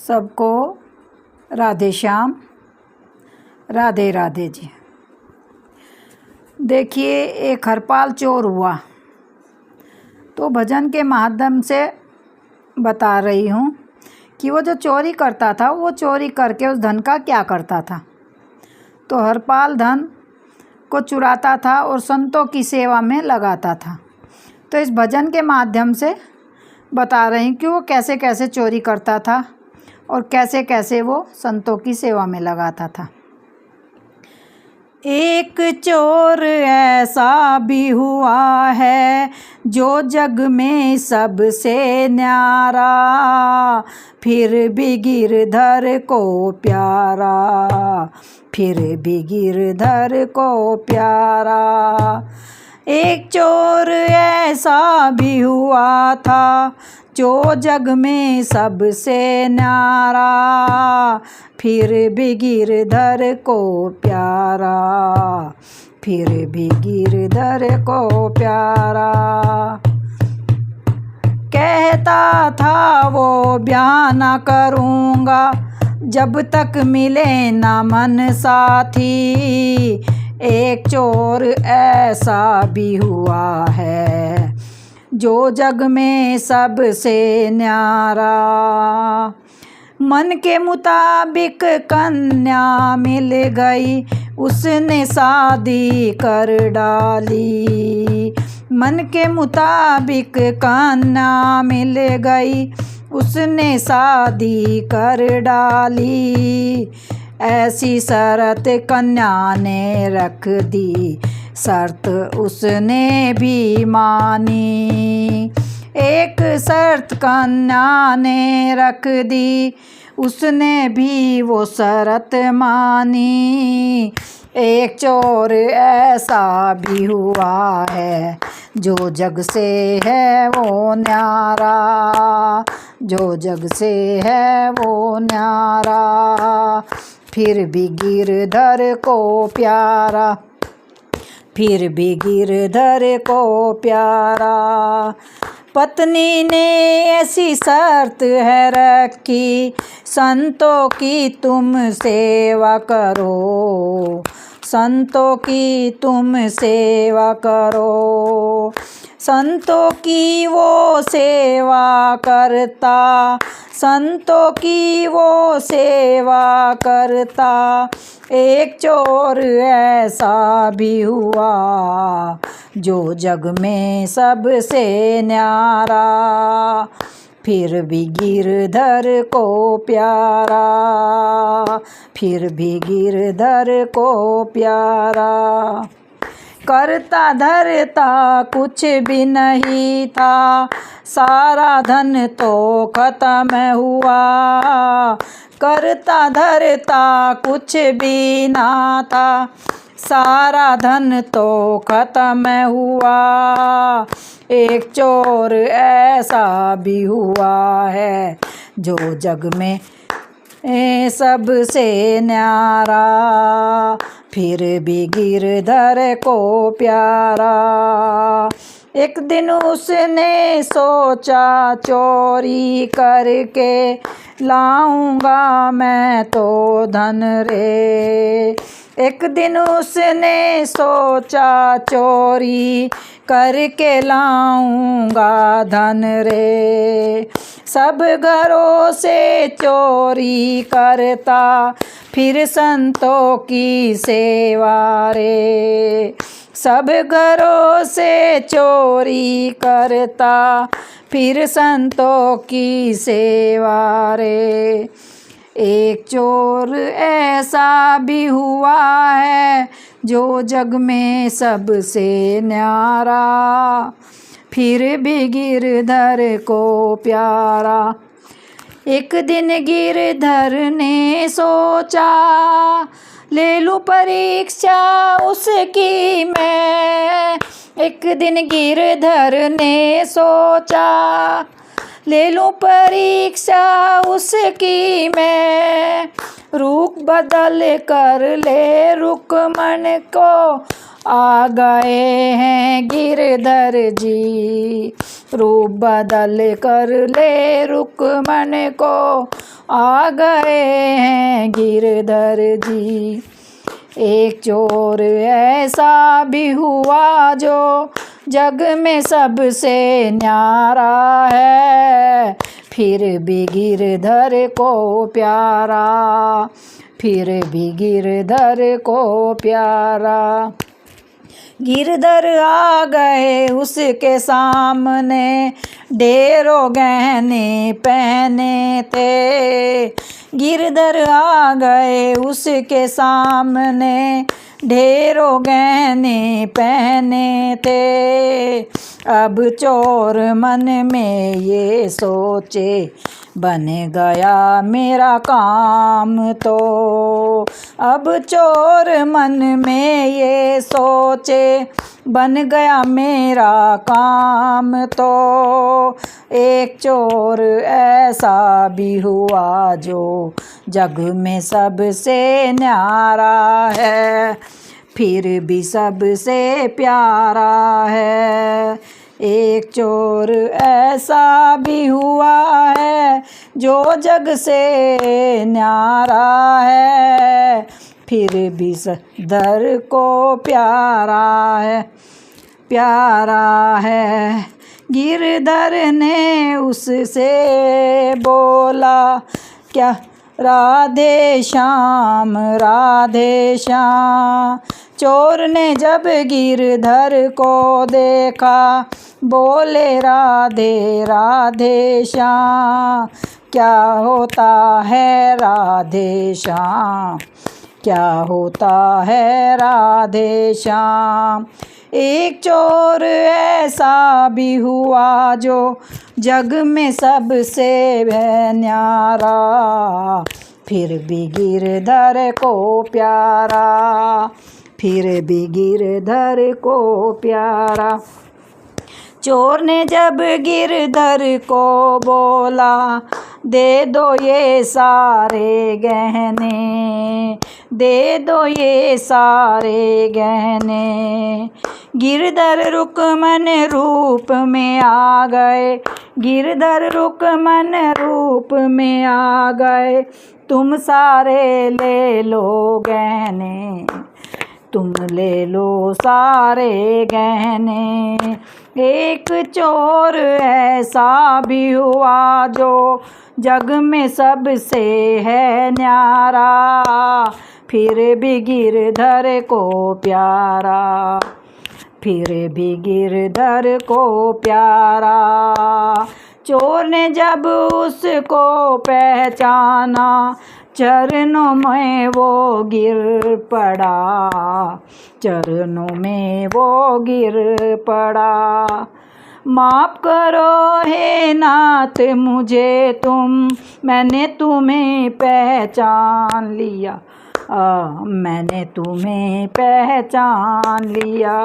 सबको राधे श्याम, राधे राधे जी। देखिए, एक हरपाल चोर हुआ तो भजन के माध्यम से बता रही हूँ कि वो जो चोरी करता था वो चोरी करके उस धन का क्या करता था। तो हरपाल धन को चुराता था और संतों की सेवा में लगाता था। तो इस भजन के माध्यम से बता रही हूँ कि वो कैसे कैसे चोरी करता था और कैसे कैसे वो संतों की सेवा में लगाता था। एक चोर ऐसा भी हुआ है जो जग में सबसे न्यारा, फिर भी गिरधर को प्यारा, फिर भी गिरधर को प्यारा। एक चोर ऐसा भी हुआ था जो जग में सबसे न्यारा, फिर भी गिरधर को प्यारा, फिर भी गिरधर को प्यारा। कहता था वो ब्याह न करूँगा जब तक मिले न मन साथी। एक चोर ऐसा भी हुआ है जो जग में सबसे न्यारा, मन के मुताबिक कन्या मिल गई उसने शादी कर डाली। मन के मुताबिक कन्या मिल गई उसने शादी कर डाली। ऐसी शर्त कन्या ने रख दी, शर्त उसने भी मानी। एक शर्त कन्या ने रख दी, उसने भी वो शर्त मानी। एक चोर ऐसा भी हुआ है जो जग से है वो न्यारा, जो जग से है वो न्यारा, फिर भी गिरधर को प्यारा, फिर भी गिरधर को प्यारा। पत्नी ने ऐसी शर्त है रखी, संतों की तुम सेवा करो, संतों की तुम सेवा करो। संतों की वो सेवा करता, संतों की वो सेवा करता। एक चोर ऐसा भी हुआ जो जग में सबसे न्यारा, फिर भी गिरधर को प्यारा, फिर भी गिरधर को प्यारा। करता धरता कुछ भी नहीं था, सारा धन तो खत्म हुआ। करता धरता कुछ भी ना था, सारा धन तो खत्म हुआ। एक चोर ऐसा भी हुआ है जो जग में सबसे न्यारा, फिर भी गिरधर को प्यारा। एक दिन उसने सोचा चोरी करके लाऊंगा मैं तो धन रे। एक दिन उसने सोचा चोरी करके लाऊंगा धन रे। सब घरों से चोरी करता फिर संतों की सेवा रे। सब घरों से चोरी करता फिर संतों की सेवा रे। एक चोर ऐसा भी हुआ है जो जग में सबसे न्यारा, फिर भी गिरधर को प्यारा। एक दिन गिरधर ने सोचा ले लूं परीक्षा उसकी मैं। एक दिन गिरधर ने सोचा ले लूं परीक्षा उसकी मैं। रूप बदल कर ले रुकमन को आ गए हैं गिरधर जी। रूप बदल कर ले रुक्मन को आ गए हैं गिरधर जी। एक चोर ऐसा भी हुआ जो जग में सबसे न्यारा है, फिर भी गिरधर को प्यारा, फिर भी गिरधर को प्यारा। गिरधर आ गए उसके सामने, ढेरों गहने पहने थे। गिरधर आ गए उसके सामने, ढेरों गहने पहने थे। अब चोर मन में ये सोचे, बन गया मेरा काम तो। अब चोर मन में ये सोचे, बन गया मेरा काम तो। एक चोर ऐसा भी हुआ जो जग में सबसे न्यारा है, फिर भी सबसे प्यारा है। एक चोर ऐसा भी हुआ है जो जग से न्यारा है, फिर भी दर को प्यारा है, प्यारा है। गिरधर ने उससे बोला, क्या राधे श्याम राधे श्याम। चोर ने जब गिरधर को देखा, बोले राधे राधे श्याम। क्या होता है राधे श्याम, क्या होता है राधे श्याम। एक चोर ऐसा भी हुआ जो जग में सबसे न्यारा, फिर भी गिरधर को प्यारा, फिर भी गिरधर को प्यारा। चोर ने जब गिरधर को बोला, दे दो ये सारे गहने, दे दो ये सारे गहने। गिरधर रुक्मन रूप में आ गए, गिरधर रुक्मन रूप में आ गए। तुम सारे ले लो गहने, तुम ले लो सारे गहने। एक चोर ऐसा भी हुआ जो जग में सबसे है न्यारा, फिर भी गिरधर को प्यारा, फिर भी गिरधर को प्यारा। चोर ने जब उसको पहचाना, चरणों में वो गिर पड़ा, चरणों में वो गिर पड़ा। माफ़ करो हे नाथ मुझे तुम, मैंने तुम्हें पहचान लिया, मैंने तुम्हें पहचान लिया।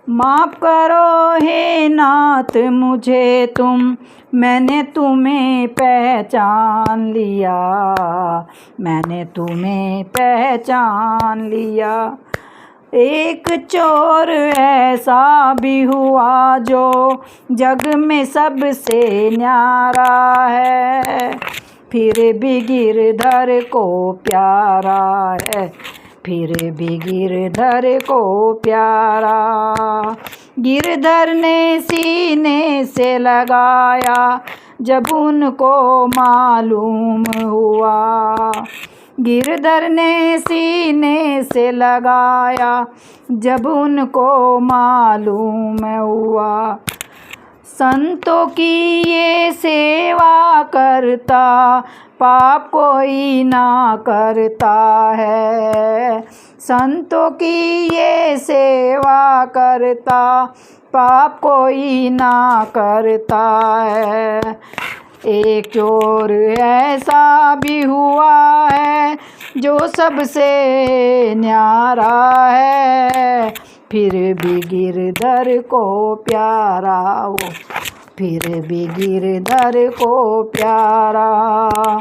माफ़ करो हे नाथ मुझे तुम, मैंने तुम्हें पहचान लिया, मैंने तुम्हें पहचान लिया। एक चोर ऐसा भी हुआ जो जग में सबसे न्यारा है, फिर भी गिरधर को प्यारा है, फिर भी गिरधर को प्यारा। गिरधर ने सीने से लगाया जब उनको मालूम हुआ, गिरधर ने सीने से लगाया जब उनको मालूम हुआ। संतों की ये सेवा करता, पाप कोई ना करता है। संतों की ये सेवा करता, पाप कोई ना करता है। एक चोर ऐसा भी हुआ है जो सबसे न्यारा है, फिर भी गिरधर को प्यारा, वो फिर भी गिरधर को प्यारा।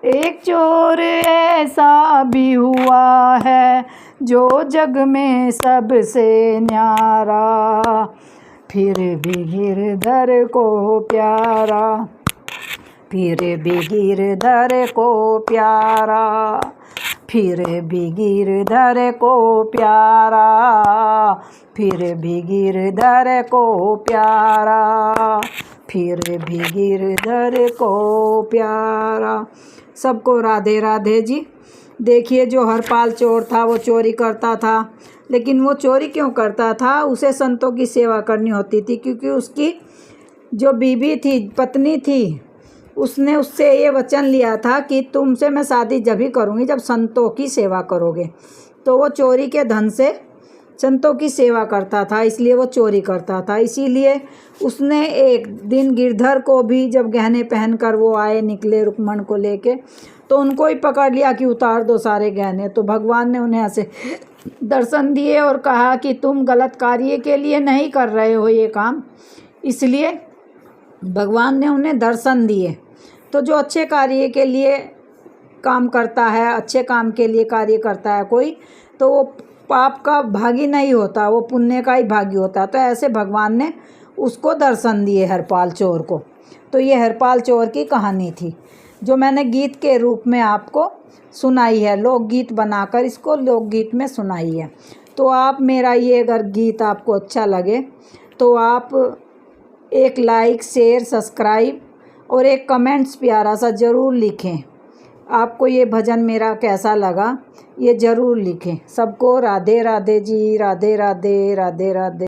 एक चोर ऐसा भी हुआ है जो जग में सबसे न्यारा, फिर भी गिरधर को प्यारा, फिर भी गिरधर को प्यारा, फिर भी गिरधर को प्यारा, फिर भी गिरधर को प्यारा, फिर भी गिरधर को प्यारा। सबको राधे राधे जी। देखिए, जो हरपाल चोर था वो चोरी करता था, लेकिन वो चोरी क्यों करता था? उसे संतों की सेवा करनी होती थी, क्योंकि उसकी जो बीवी थी, पत्नी थी, उसने उससे ये वचन लिया था कि तुमसे मैं शादी जब ही करूँगी जब संतों की सेवा करोगे। तो वो चोरी के धन से संतों की सेवा करता था, इसलिए वो चोरी करता था। इसीलिए उसने एक दिन गिरधर को भी, जब गहने पहनकर वो आए निकले रुक्मण को लेके, तो उनको ही पकड़ लिया कि उतार दो सारे गहने। तो भगवान ने उन्हें ऐसे दर्शन दिए और कहा कि तुम गलत कार्य के लिए नहीं कर रहे हो ये काम, इसलिए भगवान ने उन्हें दर्शन दिए। तो जो अच्छे कार्य के लिए काम करता है, अच्छे काम के लिए कार्य करता है कोई, तो वो पाप का भागी नहीं होता, वो पुण्य का ही भागी होता है। तो ऐसे भगवान ने उसको दर्शन दिए, हरपाल चोर को। तो ये हरपाल चोर की कहानी थी, जो मैंने गीत के रूप में आपको सुनाई है, लोकगीत बनाकर इसको लोकगीत में सुनाई है। तो आप मेरा ये अगर गीत आपको अच्छा लगे तो आप एक लाइक, शेयर, सब्सक्राइब और एक कमेंट्स प्यारा सा ज़रूर लिखें। आपको ये भजन मेरा कैसा लगा ये ज़रूर लिखें। सबको राधे राधे जी, राधे राधे, राधे राधे।